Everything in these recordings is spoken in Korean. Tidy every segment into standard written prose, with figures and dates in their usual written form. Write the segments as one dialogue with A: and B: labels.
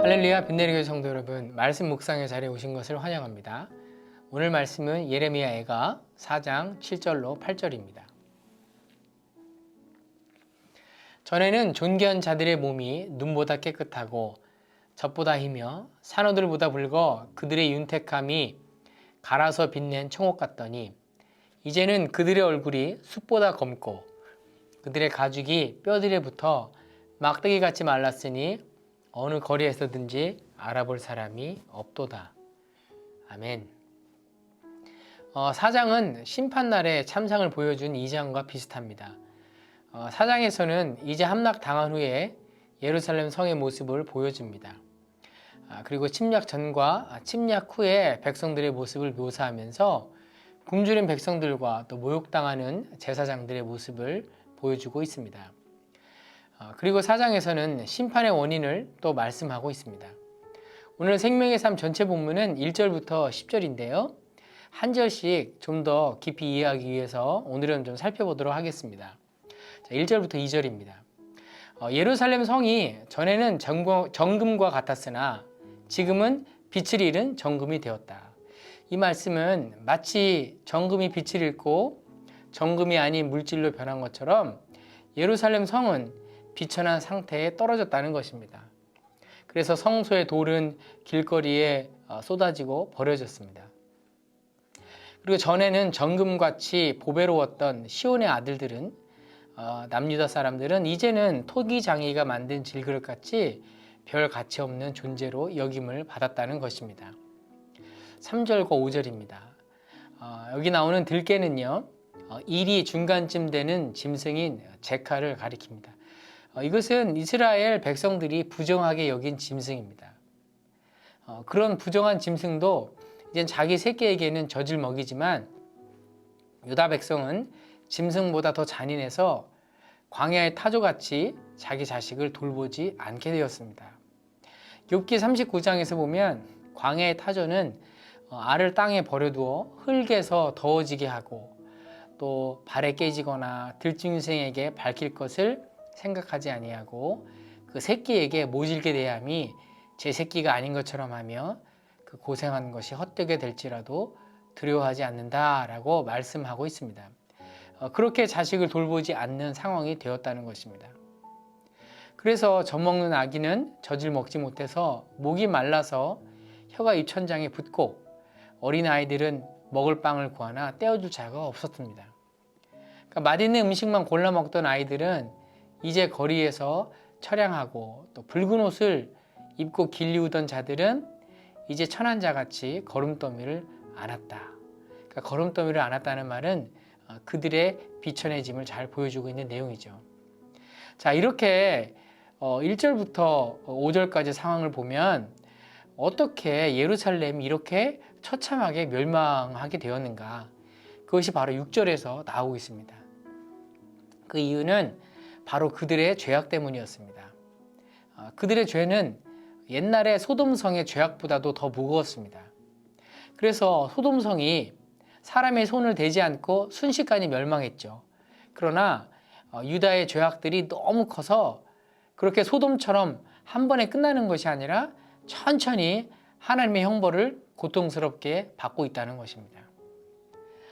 A: 할렐루야, 빈내리교회 성도 여러분, 말씀 묵상의 자리에 오신 것을 환영합니다. 오늘 말씀은 예레미야 애가 4장 7절로 8절입니다. 전에는 존귀한 자들의 몸이 눈보다 깨끗하고 젖보다 희며 산호들보다 붉어 그들의 윤택함이 갈아서 빛낸 청옥 같더니 이제는 그들의 얼굴이 숯보다 검고 그들의 가죽이 뼈들에 붙어 막대기같이 말랐으니 어느 거리에서든지 알아볼 사람이 없도다. 아멘. 4장은 심판날의 참상을 보여준 2장과 비슷합니다. 4장에서는 이제 함락당한 후에 예루살렘 성의 모습을 보여줍니다. 그리고 침략 전과 침략 후에 백성들의 모습을 묘사하면서 굶주린 백성들과 또 모욕당하는 제사장들의 모습을 보여주고 있습니다. 그리고 4장에서는 심판의 원인을 또 말씀하고 있습니다. 오늘 생명의 삶 전체 본문은 1절부터 10절인데요. 한 절씩 좀 더 깊이 이해하기 위해서 오늘은 좀 살펴보도록 하겠습니다. 자, 1절부터 2절입니다. 예루살렘 성이 전에는 정금과 같았으나 지금은 빛을 잃은 정금이 되었다. 이 말씀은 마치 정금이 빛을 잃고 정금이 아닌 물질로 변한 것처럼 예루살렘 성은 비천한 상태에 떨어졌다는 것입니다. 그래서 성소의 돌은 길거리에 쏟아지고 버려졌습니다. 그리고 전에는 정금같이 보배로웠던 시온의 아들들은 남유다 사람들은 이제는 토기장이가 만든 질그릇같이 별 가치 없는 존재로 여김을 받았다는 것입니다. 3절과 5절입니다. 여기 나오는 들깨는요, 일이 중간쯤 되는 짐승인 제카를 가리킵니다. 이것은 이스라엘 백성들이 부정하게 여긴 짐승입니다. 그런 부정한 짐승도 이젠 자기 새끼에게는 젖을 먹이지만 유다 백성은 짐승보다 더 잔인해서 광야의 타조같이 자기 자식을 돌보지 않게 되었습니다. 욥기 39장에서 보면 광야의 타조는 알을 땅에 버려두어 흙에서 더워지게 하고 또 발에 깨지거나 들짐승에게 밝힐 것을 생각하지 아니하고 그 새끼에게 모질게 대함이 제 새끼가 아닌 것처럼 하며 그 고생하는 것이 헛되게 될지라도 두려워하지 않는다라고 말씀하고 있습니다. 그렇게 자식을 돌보지 않는 상황이 되었다는 것입니다. 그래서 젖먹는 아기는 젖을 먹지 못해서 목이 말라서 혀가 입천장에 붙고 어린아이들은 먹을 빵을 구하나 떼어줄 자가 없었습니다. 그러니까 맛있는 음식만 골라 먹던 아이들은 이제 거리에서 처량하고 또 붉은 옷을 입고 길리우던 자들은 이제 천한 자같이 걸음더미를 안았다. 그러니까 걸음더미를 안았다는 말은 그들의 비천해짐을 잘 보여주고 있는 내용이죠. 자, 이렇게 1절부터 5절까지 상황을 보면 어떻게 예루살렘이 이렇게 처참하게 멸망하게 되었는가? 그것이 바로 6절에서 나오고 있습니다. 그 이유는 바로 그들의 죄악 때문이었습니다. 그들의 죄는 옛날에 소돔성의 죄악보다도 더 무거웠습니다. 그래서 소돔성이 사람의 손을 대지 않고 순식간에 멸망했죠. 그러나 유다의 죄악들이 너무 커서 그렇게 소돔처럼 한 번에 끝나는 것이 아니라 천천히 하나님의 형벌을 고통스럽게 받고 있다는 것입니다.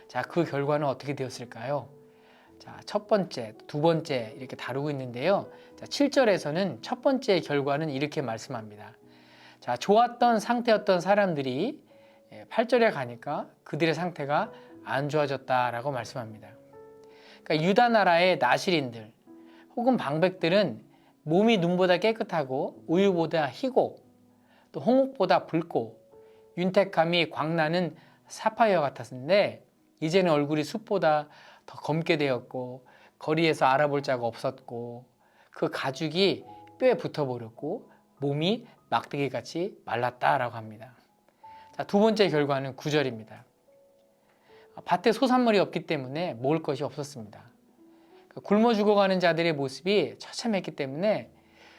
A: 자, 그 결과는 어떻게 되었을까요? 자, 첫 번째, 두 번째 이렇게 다루고 있는데요. 자, 7절에서는 첫 번째 결과는 이렇게 말씀합니다. 자, 좋았던 상태였던 사람들이 8절에 가니까 그들의 상태가 안 좋아졌다라고 말씀합니다. 그러니까 유다 나라의 나실인들 혹은 방백들은 몸이 눈보다 깨끗하고 우유보다 희고 또 홍옥보다 붉고 윤택함이 광나는 사파이어 같았는데 이제는 얼굴이 숯보다 더 검게 되었고 거리에서 알아볼 자가 없었고 그 가죽이 뼈에 붙어버렸고 몸이 막대기같이 말랐다라고 합니다. 자, 두 번째 결과는 9절입니다. 밭에 소산물이 없기 때문에 먹을 것이 없었습니다. 굶어 죽어가는 자들의 모습이 처참했기 때문에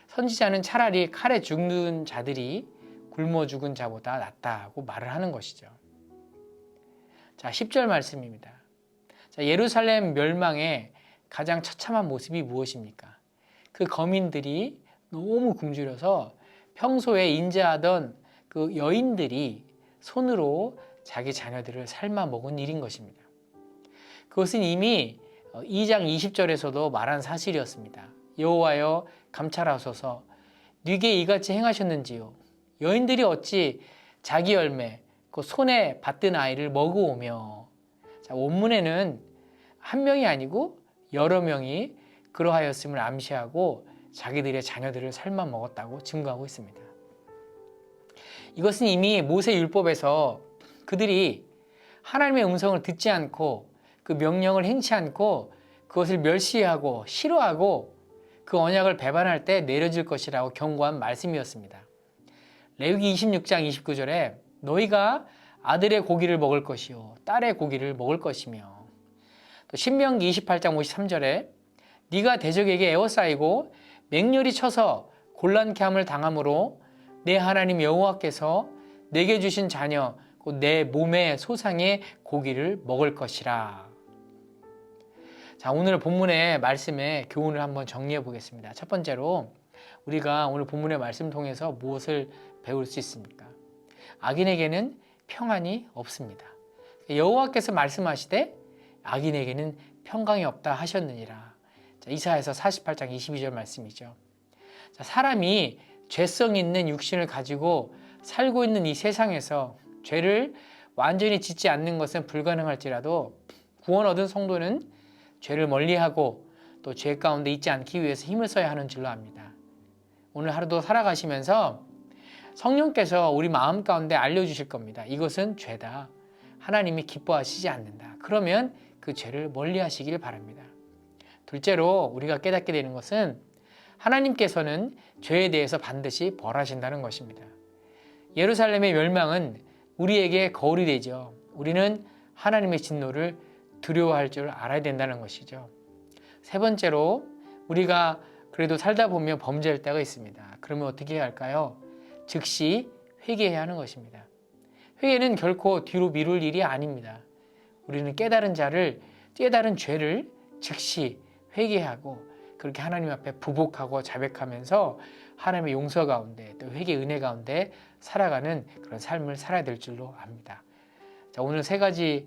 A: 선지자는 차라리 칼에 죽는 자들이 굶어 죽은 자보다 낫다고 말을 하는 것이죠. 자, 10절 말씀입니다. 자, 예루살렘 멸망의 가장 처참한 모습이 무엇입니까? 그 거민들이 너무 굶주려서 평소에 인자하던 그 여인들이 손으로 자기 자녀들을 삶아 먹은 일인 것입니다. 그것은 이미 2장 20절에서도 말한 사실이었습니다. 여호와여 감찰하소서 네게 이같이 행하셨는지요. 여인들이 어찌 자기 열매 그 손에 받든 아이를 먹어오며. 자, 원문에는 한 명이 아니고 여러 명이 그러하였음을 암시하고 자기들의 자녀들을 삶아 먹었다고 증거하고 있습니다. 이것은 이미 모세율법에서 그들이 하나님의 음성을 듣지 않고 그 명령을 행치 않고 그것을 멸시하고 싫어하고 그 언약을 배반할 때 내려질 것이라고 경고한 말씀이었습니다. 레위기 26장 29절에 너희가 아들의 고기를 먹을 것이요 딸의 고기를 먹을 것이며, 또 신명기 28장 53절에 네가 대적에게 에워싸이고 맹렬히 쳐서 곤란케 함을 당함으로 내 하나님 여호와께서 내게 주신 자녀 곧 내 몸의 소상의 고기를 먹을 것이라. 자, 오늘 본문의 말씀의 교훈을 한번 정리해 보겠습니다. 첫 번째로 우리가 오늘 본문의 말씀 통해서 무엇을 배울 수 있습니까? 악인에게는 평안이 없습니다. 여호와께서 말씀하시되 악인에게는 평강이 없다 하셨느니라. 자, 이사야서 48장 22절 말씀이죠. 자, 사람이 죄성 있는 육신을 가지고 살고 있는 이 세상에서 죄를 완전히 짓지 않는 것은 불가능할지라도 구원 얻은 성도는 죄를 멀리하고 또 죄 가운데 있지 않기 위해서 힘을 써야 하는 줄로 압니다. 오늘 하루도 살아가시면서 성령께서 우리 마음 가운데 알려주실 겁니다. 이것은 죄다. 하나님이 기뻐하시지 않는다. 그러면 그 죄를 멀리하시길 바랍니다. 둘째로 우리가 깨닫게 되는 것은 하나님께서는 죄에 대해서 반드시 벌하신다는 것입니다. 예루살렘의 멸망은 우리에게 거울이 되죠. 우리는 하나님의 진노를 두려워할 줄 알아야 된다는 것이죠. 세 번째로 우리가 그래도 살다 보면 범죄할 때가 있습니다. 그러면 어떻게 해야 할까요? 즉시 회개해야 하는 것입니다. 회개는 결코 뒤로 미룰 일이 아닙니다. 우리는 깨달은 죄를 즉시 회개하고 그렇게 하나님 앞에 부복하고 자백하면서 하나님의 용서 가운데 또 회개 은혜 가운데 살아가는 그런 삶을 살아야 될 줄로 압니다. 자, 오늘 세 가지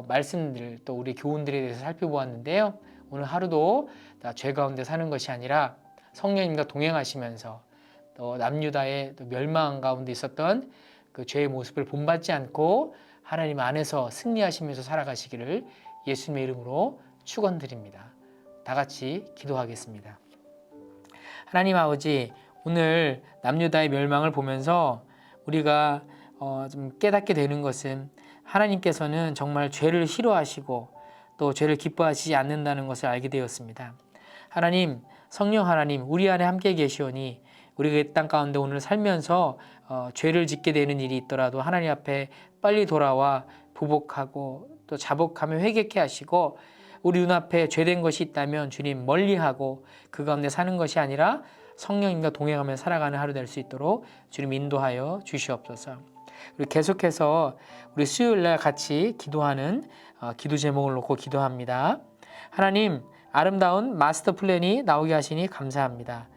A: 말씀들 또 우리 교훈들에 대해서 살펴보았는데요. 오늘 하루도 죄 가운데 사는 것이 아니라 성령님과 동행하시면서 또 남유다의 또 멸망 가운데 있었던 그 죄의 모습을 본받지 않고 하나님 안에서 승리하시면서 살아가시기를 예수님의 이름으로 축원드립니다. 다 같이 기도하겠습니다. 하나님 아버지, 오늘 남유다의 멸망을 보면서 우리가 좀 깨닫게 되는 것은 하나님께서는 정말 죄를 싫어하시고 또 죄를 기뻐하시지 않는다는 것을 알게 되었습니다. 하나님, 성령 하나님, 우리 안에 함께 계시오니 우리가 이 땅 가운데 오늘 살면서 죄를 짓게 되는 일이 있더라도 하나님 앞에 빨리 돌아와 부복하고 또 자복하며 회개케 하시고 우리 눈앞에 죄된 것이 있다면 주님 멀리하고 그 가운데 사는 것이 아니라 성령님과 동행하며 살아가는 하루 될 수 있도록 주님 인도하여 주시옵소서. 그리고 계속해서 우리 수요일날 같이 기도하는 기도 제목을 놓고 기도합니다. 하나님, 아름다운 마스터 플랜이 나오게 하시니 감사합니다.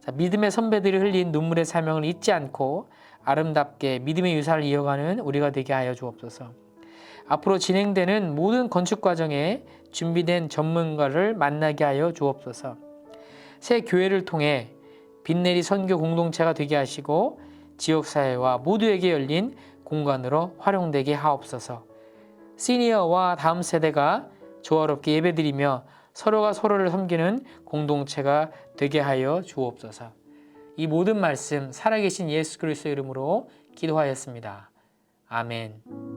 A: 자, 믿음의 선배들이 흘린 눈물의 사명을 잊지 않고 아름답게 믿음의 유산을 이어가는 우리가 되게 하여 주옵소서. 앞으로 진행되는 모든 건축 과정에 준비된 전문가를 만나게 하여 주옵소서. 새 교회를 통해 빛내리 선교 공동체가 되게 하시고 지역사회와 모두에게 열린 공간으로 활용되게 하옵소서. 시니어와 다음 세대가 조화롭게 예배드리며 서로가 서로를 섬기는 공동체가 되게 하여 주옵소서. 이 모든 말씀 살아계신 예수 그리스도의 이름으로 기도하였습니다. 아멘.